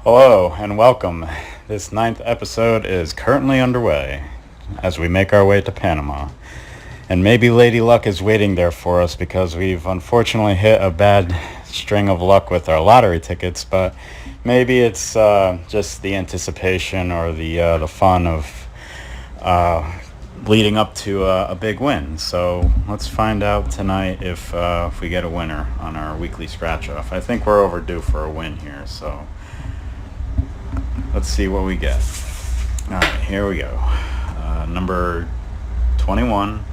Hello and welcome. This ninth episode is currently underway as we make our way to Panama. And maybe Lady Luck is waiting there for us because we've unfortunately hit a bad string of luck with our lottery tickets, but maybe it's just the anticipation or the fun of leading up to a big win. So let's find out tonight if we get a winner on our weekly scratch off. I think we're overdue for a win here, so let's see what we get. All right, here we go. Number 21.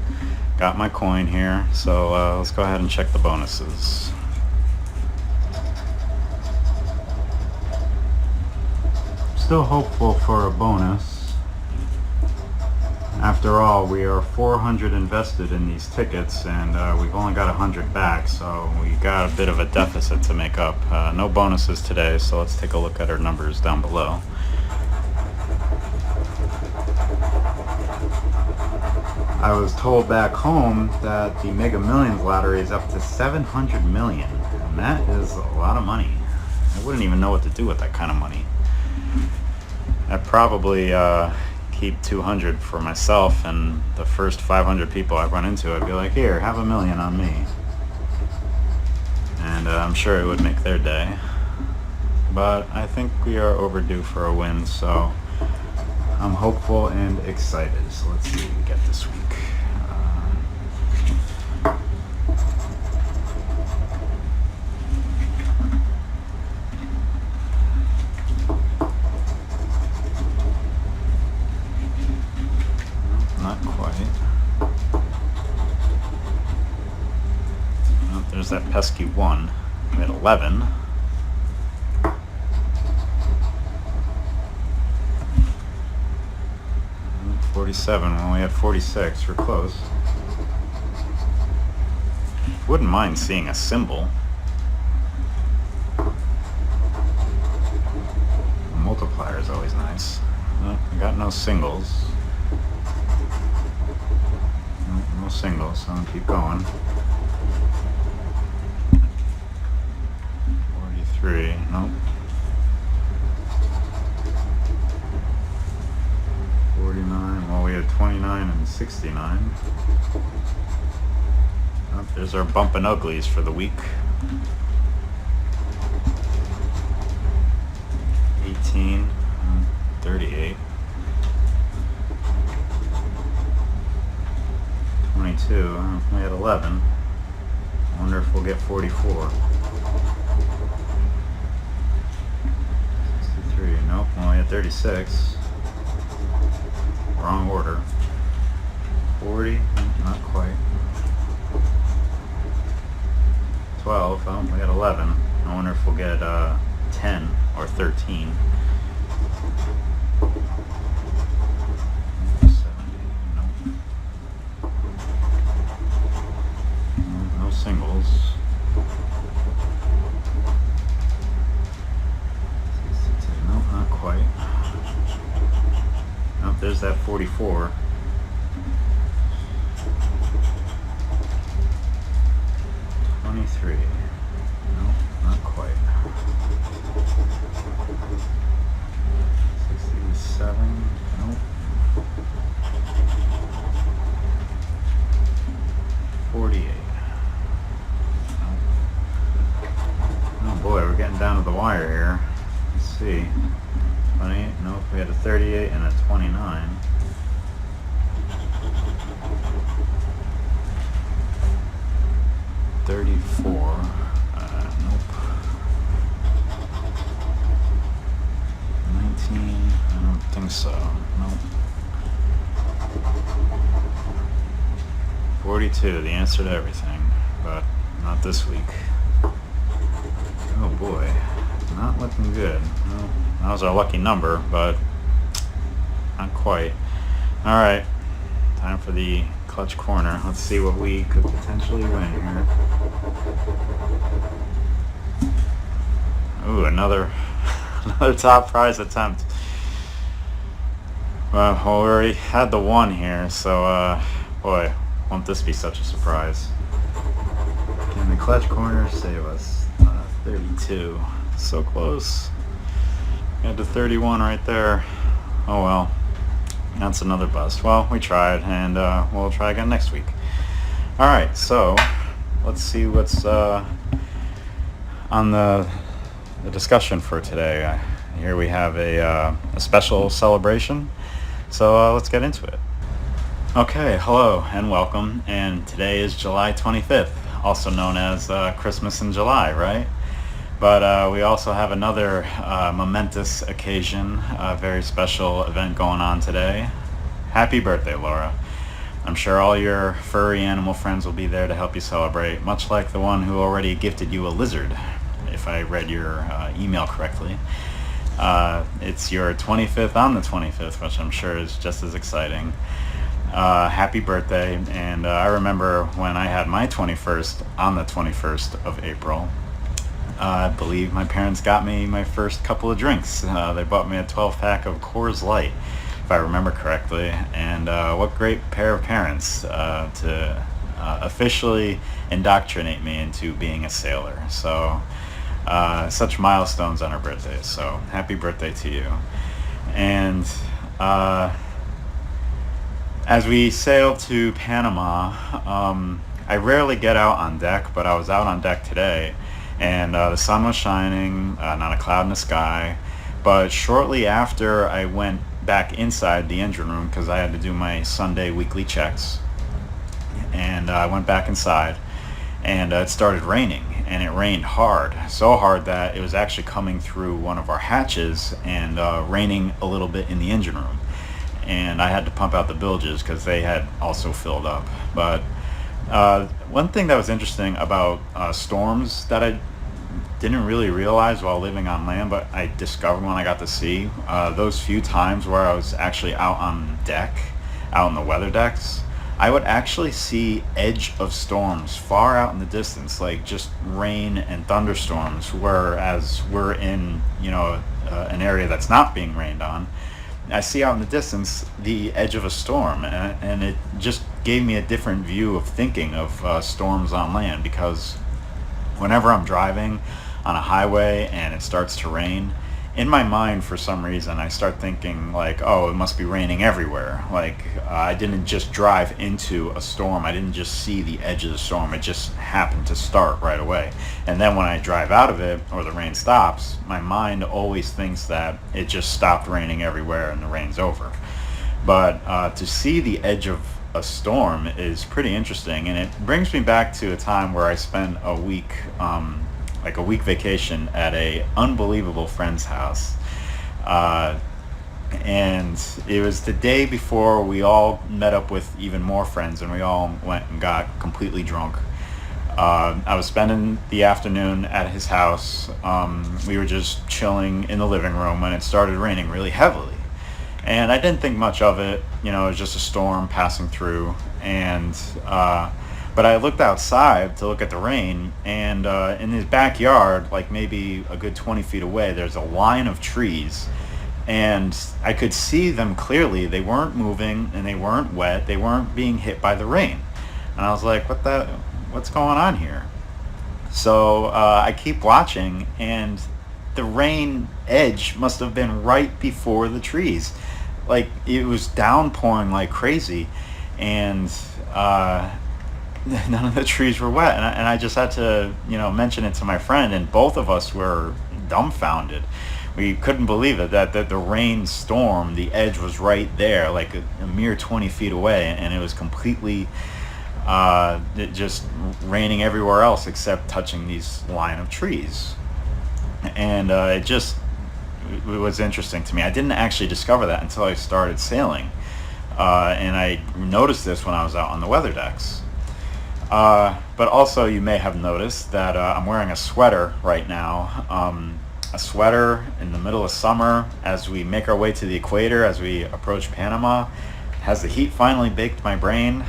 Got my coin here, so let's go ahead and check the bonuses. Still hopeful for a bonus. After all, we are 400 invested in these tickets, and we've only got 100 back, so we got a bit of a deficit to make up. No bonuses today, so let's take a look at our numbers down below. I was told back home that the Mega Millions lottery is up to 700 million, and that is a lot of money. I wouldn't even know what to do with that kind of money. I'd probably keep 200 for myself, and the first 500 people I run into, I'd be like, here, have $1 million on me. And I'm sure it would make their day. But I think we are overdue for a win, so I'm hopeful and excited. So let's see what we get this week. Not quite. Oh, there's that pesky 1. We had 11. Well, we had 46. We're close. Wouldn't mind seeing a symbol. A multiplier is always nice. No, I got no singles. No singles, so I'm gonna keep going. 43. Nope. 49. Well, we had 29 and 69. Oh, there's our bump and uglies for the week. 18, 38, 22. We had 11. I wonder if we'll get 44. 63. Nope. Well, we had 36. Wrong order. 40, not quite. 12, oh, we had 11. I wonder if we'll get 10 or 13. 70, nope. No singles. 62, nope, not quite. Nope, there's that 44. 23. Nope, not quite. 67. Nope. 48. Nope. Oh boy, we're getting down to the wire here. Let's see. 28. Nope, we had a 38 and a 29. 34. Nope. 19. I don't think so. Nope. 42. The answer to everything, but not this week. Oh boy, not looking good. No, that was our lucky number, but not quite. All right, time for the clutch corner. Let's see what we could potentially win here. Ooh, another top prize attempt. Well, we already had the 1 here, so boy, won't this be such a surprise. Can the clutch corner save us? 32. So close. Got to 31 right there. Oh well, that's another bust. Well, we tried, and we'll try again next week. All right, so let's see what's on the discussion for today. Here we have a special celebration, so let's get into it. Okay, hello and welcome. And today is July 25th, also known as Christmas in July, right? But we also have another momentous occasion, a very special event going on today. Happy birthday, Laura. I'm sure all your furry animal friends will be there to help you celebrate, much like the one who already gifted you a lizard, if I read your email correctly. It's your 25th on the 25th, which I'm sure is just as exciting. Happy birthday. And I remember when I had my 21st on the 21st of April. I believe my parents got me my first couple of drinks. They bought me a 12-pack of Coors Light, if I remember correctly. And what great pair of parents to officially indoctrinate me into being a sailor. So such milestones on our birthdays. So happy birthday to you. And as we sail to Panama, I rarely get out on deck, but I was out on deck today, and the sun was shining, not a cloud in the sky. But shortly after I went back inside the engine room, because I had to do my Sunday weekly checks, and I went back inside, and it started raining, and it rained hard, so hard that it was actually coming through one of our hatches and raining a little bit in the engine room. And I had to pump out the bilges because they had also filled up. But one thing that was interesting about storms that I didn't really realize while living on land, but I discovered when I got to sea, those few times where I was actually out on deck, out on the weather decks, I would actually see edge of storms far out in the distance, like just rain and thunderstorms, whereas we're in, an area that's not being rained on. I see out in the distance the edge of a storm, and it just gave me a different view of thinking of storms on land, because whenever I'm driving on a highway and it starts to rain, in my mind for some reason I start thinking like, oh, it must be raining everywhere. Like I didn't just drive into a storm, I didn't just see the edge of the storm, it just happened to start right away. And then when I drive out of it or the rain stops, my mind always thinks that it just stopped raining everywhere and the rain's over. But to see the edge of a storm is pretty interesting, and it brings me back to a time where I spent a week, like a week vacation at a unbelievable friend's house. Uh, and it was the day before we all met up with even more friends, and we all went and got completely drunk. I was spending the afternoon at his house. We were just chilling in the living room when it started raining really heavily. And I didn't think much of it. It was just a storm passing through. But I looked outside to look at the rain, and in his backyard, like maybe a good 20 feet away, there's a line of trees. And I could see them clearly. They weren't moving, and they weren't wet. They weren't being hit by the rain. And I was like, what's going on here? So I keep watching, and the rain edge must have been right before the trees. Like it was downpouring like crazy, and none of the trees were wet. And I just had to, mention it to my friend, and both of us were dumbfounded. We couldn't believe it, that the rain storm, the edge was right there, like a mere 20 feet away, and it was completely just raining everywhere else except touching these line of trees. And it was interesting to me. I didn't actually discover that until I started sailing, and I noticed this when I was out on the weather decks. But also, you may have noticed that I'm wearing a sweater right now. A sweater in the middle of summer as we make our way to the equator, as we approach Panama. Has the heat finally baked my brain?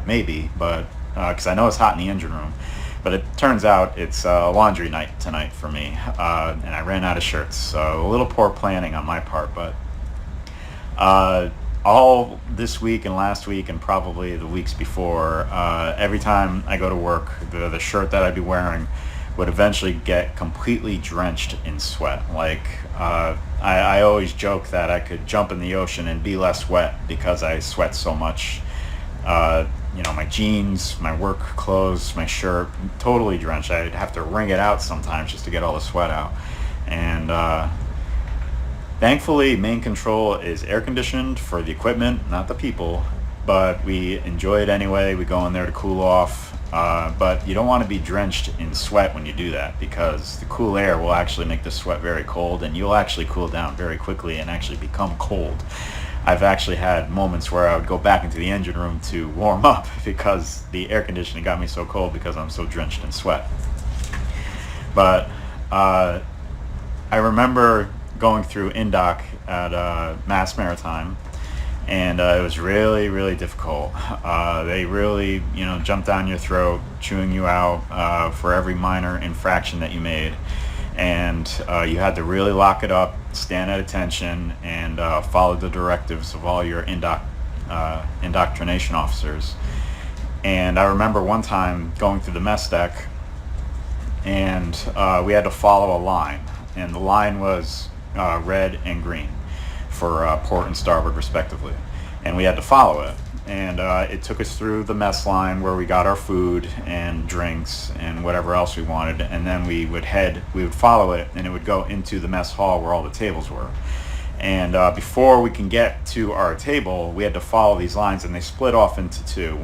Maybe, but because I know it's hot in the engine room. But it turns out it's laundry night tonight for me, and I ran out of shirts. So a little poor planning on my part, but all this week and last week and probably the weeks before, every time I go to work, the shirt that I'd be wearing would eventually get completely drenched in sweat. Like, I always joke that I could jump in the ocean and be less wet because I sweat so much. My jeans, my work clothes, my shirt, totally drenched. I'd have to wring it out sometimes just to get all the sweat out. And thankfully, main control is air conditioned for the equipment, not the people. But we enjoy it anyway. We go in there to cool off. But you don't want to be drenched in sweat when you do that, because the cool air will actually make the sweat very cold, and you'll actually cool down very quickly and actually become cold. I've actually had moments where I would go back into the engine room to warm up because the air conditioning got me so cold because I'm so drenched in sweat. But I remember going through Indoc at Mass Maritime, and it was really, really difficult. They really, jumped down your throat, chewing you out for every minor infraction that you made. And you had to really lock it up, stand at attention, and follow the directives of all your indoctrination officers. And I remember one time going through the mess deck, and we had to follow a line. And the line was red and green for port and starboard respectively, and we had to follow it. And it took us through the mess line where we got our food and drinks and whatever else we wanted, and then we would follow it, and it would go into the mess hall where all the tables were. And before we can get to our table, we had to follow these lines, and they split off into two.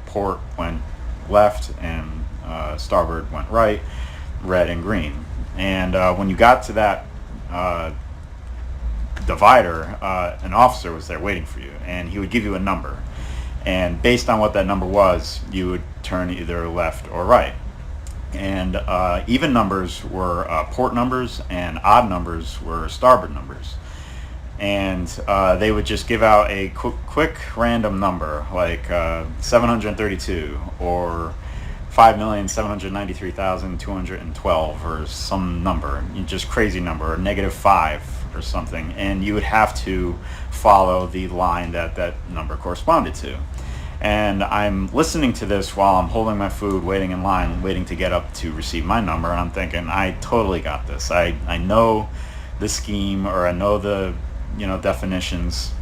Port went left and starboard went right, red and green. And when you got to that divider, an officer was there waiting for you, and he would give you a number, and based on what that number was, you would turn either left or right. And even numbers were port numbers, and odd numbers were starboard numbers. And they would just give out a quick random number, like 732 or 5,793,212 or some number, just crazy number, or -5 or something, and you would have to follow the line that number corresponded to. And I'm listening to this while I'm holding my food, waiting in line, waiting to get up to receive my number, and I'm thinking, I totally got this. I know the scheme, or I know the definitions,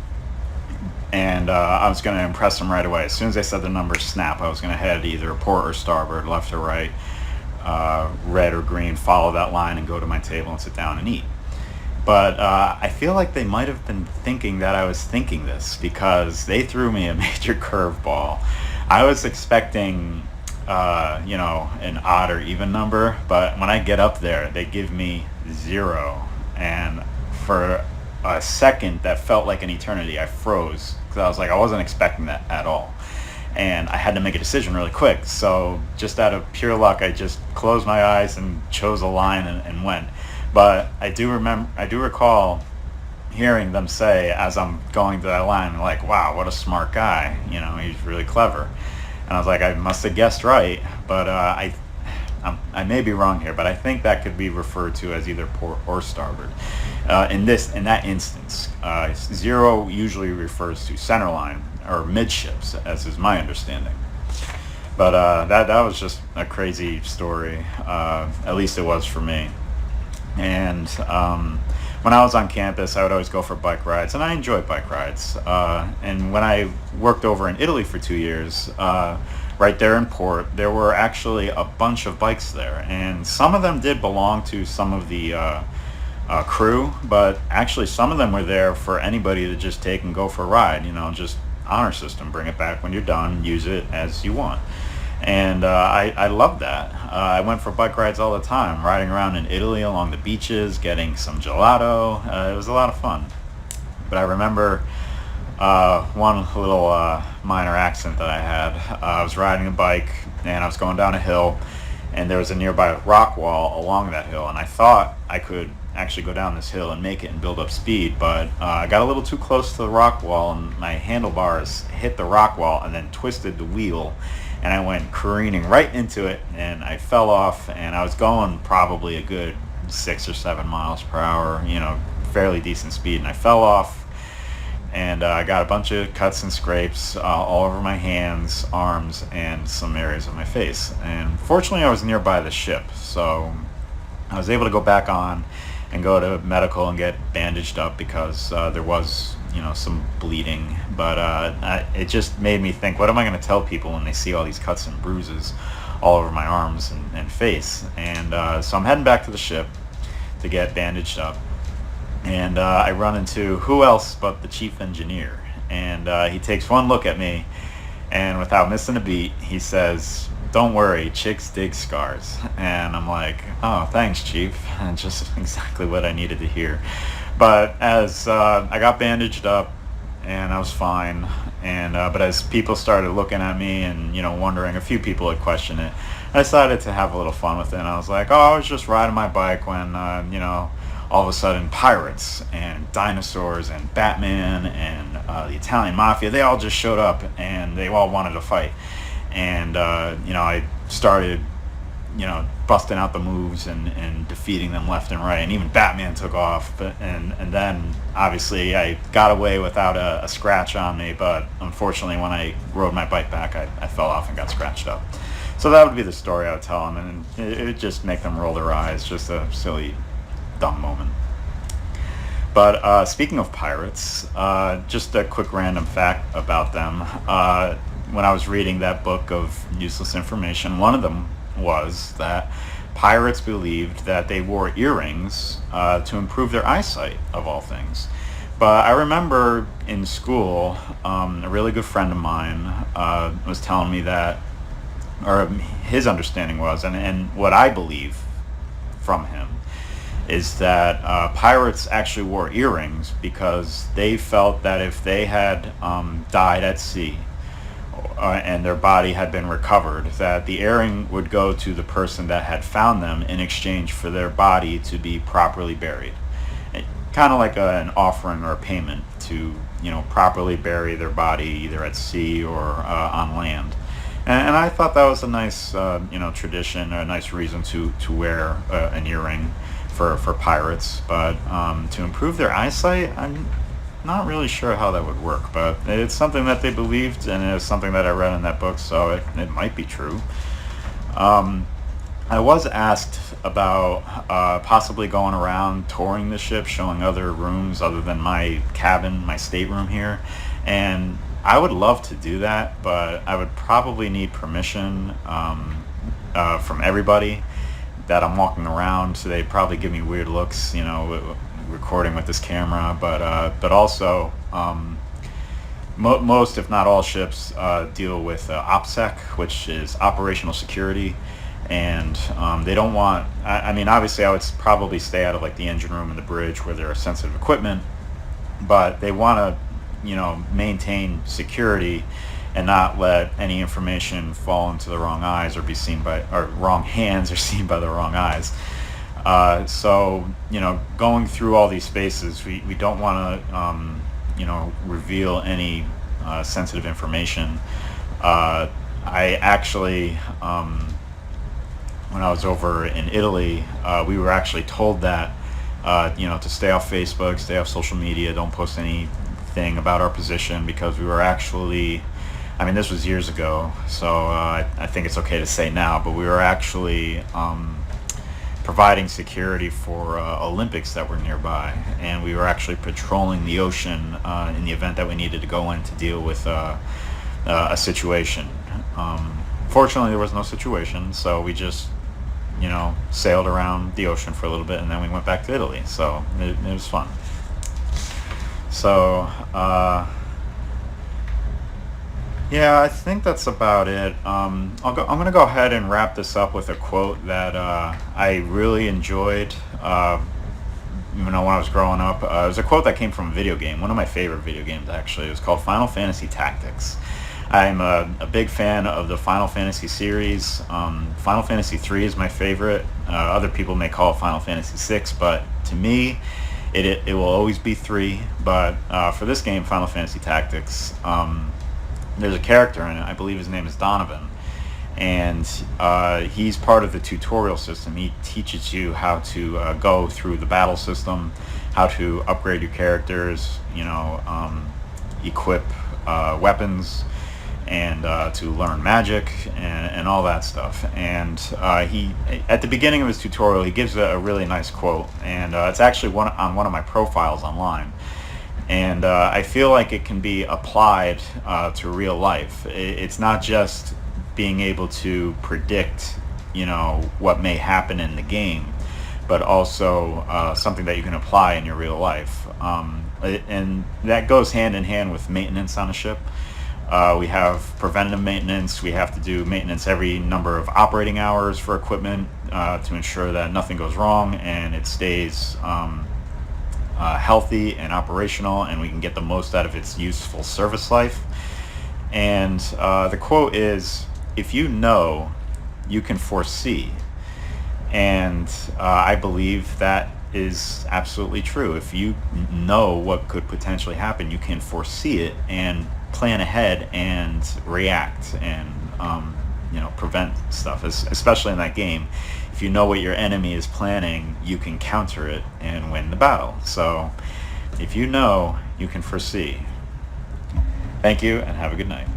and I was going to impress them right away. As soon as they said the number snap, I was going to head either port or starboard, left or right, red or green, follow that line and go to my table and sit down and eat. But I feel like they might have been thinking that I was thinking this, because they threw me a major curveball. I was expecting, an odd or even number, but when I get up there, they give me 0. And for a second, that felt like an eternity. I froze, because I was like, I wasn't expecting that at all. And I had to make a decision really quick. So just out of pure luck, I just closed my eyes and chose a line and went. But I do recall hearing them say, as I'm going to that line, like, wow, what a smart guy. He's really clever. And I was like, I must have guessed right. But I may be wrong here, but I think that could be referred to as either port or starboard. In that instance, 0 usually refers to center line or midships, as is my understanding. But that was just a crazy story. At least it was for me. And when I was on campus, I would always go for bike rides, and I enjoyed bike rides. And when I worked over in Italy for 2 years, right there in port, there were actually a bunch of bikes there, and some of them did belong to some of the crew, but actually some of them were there for anybody to just take and go for a ride. Just honor system, bring it back when you're done, use it as you want. And I loved that. I went for bike rides all the time, riding around in Italy along the beaches, getting some gelato. It was a lot of fun. But I remember one little minor accident that I had. I was riding a bike, and I was going down a hill, and there was a nearby rock wall along that hill, and I thought I could actually go down this hill and make it and build up speed, but I got a little too close to the rock wall, and my handlebars hit the rock wall and then twisted the wheel, and I went careening right into it, and I fell off, and I was going probably a good 6 or 7 miles per hour, fairly decent speed, and I fell off, and I got a bunch of cuts and scrapes all over my hands, arms, and some areas of my face. And fortunately, I was nearby the ship, so I was able to go back on and go to medical and get bandaged up because there was, some bleeding. But it just made me think, what am I going to tell people when they see all these cuts and bruises all over my arms and face? And so I'm heading back to the ship to get bandaged up. And I run into who else but the chief engineer. And he takes one look at me, and without missing a beat, he says, "Don't worry, chicks dig scars." And I'm like, "Oh, thanks, chief." And just exactly what I needed to hear. But as I got bandaged up, and I was fine, and but as people started looking at me and wondering, a few people had questioned it. I decided to have a little fun with it. And I was like, "Oh, I was just riding my bike when all of a sudden pirates and dinosaurs and Batman and the Italian mafia, they all just showed up and they all wanted to fight." And I started busting out the moves and defeating them left and right, and even Batman took off. And then obviously I got away without a scratch on me, but unfortunately when I rode my bike back, I fell off and got scratched up. So that would be the story I would tell them, and it would just make them roll their eyes. Just a silly, dumb moment. But speaking of pirates, just a quick random fact about them. When I was reading that book of useless information, one of them was that pirates believed that they wore earrings to improve their eyesight, of all things. But I remember in school, a really good friend of mine was telling me that, or his understanding was, and what I believe from him, is that pirates actually wore earrings because they felt that if they had died at sea and their body had been recovered, that the earring would go to the person that had found them in exchange for their body to be properly buried. Kind of like an offering or a payment to properly bury their body either at sea or on land. And I thought that was a nice tradition, a nice reason to wear an earring for pirates. But to improve their eyesight, I'm not really sure how that would work, but it's something that they believed, and it's something that I read in that book, so it might be true. I was asked about possibly going around touring the ship, showing other rooms other than my cabin, my stateroom here, and I would love to do that, but I would probably need permission from everybody that I'm walking around, so they'd probably give me weird looks, recording with this camera. But also, most, if not all, ships deal with OPSEC, which is operational security, and they don't want. I mean, obviously, I would probably stay out of like the engine room and the bridge where there are sensitive equipment, but they want to, maintain security and not let any information fall into the wrong eyes or be seen by, or wrong hands or seen by the wrong eyes. So, going through all these spaces, we don't want to, reveal any sensitive information. I actually, when I was over in Italy, we were actually told that, to stay off Facebook, stay off social media, don't post anything about our position, because we were actually, I mean, this was years ago, so I think it's okay to say now, but we were actually providing security for Olympics that were nearby, and we were actually patrolling the ocean in the event that we needed to go in to deal with a situation. Fortunately, there was no situation, so we just, sailed around the ocean for a little bit, and then we went back to Italy, so it was fun. So, yeah, I think that's about it. I'm going to go ahead and wrap this up with a quote that I really enjoyed, when I was growing up. It was a quote that came from a video game, one of my favorite video games, actually. It was called Final Fantasy Tactics. I'm a big fan of the Final Fantasy series. Final Fantasy 3 is my favorite. Other people may call it Final Fantasy 6, but to me, it will always be 3. But for this game, Final Fantasy Tactics, there's a character in it, I believe his name is Donovan, and he's part of the tutorial system. He teaches you how to go through the battle system, how to upgrade your characters, equip weapons and to learn magic and all that stuff. And he, at the beginning of his tutorial, he gives a really nice quote, and it's actually on one of my profiles online. And I feel like it can be applied to real life. It's not just being able to predict, what may happen in the game, but also something that you can apply in your real life. And that goes hand in hand with maintenance on a ship. We have preventative maintenance. We have to do maintenance every number of operating hours for equipment to ensure that nothing goes wrong and it stays healthy and operational, and we can get the most out of its useful service life. And the quote is, "If you know, you can foresee." And I believe that is absolutely true. If you know what could potentially happen, you can foresee it and plan ahead and react and prevent stuff, especially in that game. If you know what your enemy is planning, you can counter it and win the battle. So if you know, you can foresee. Thank you and have a good night.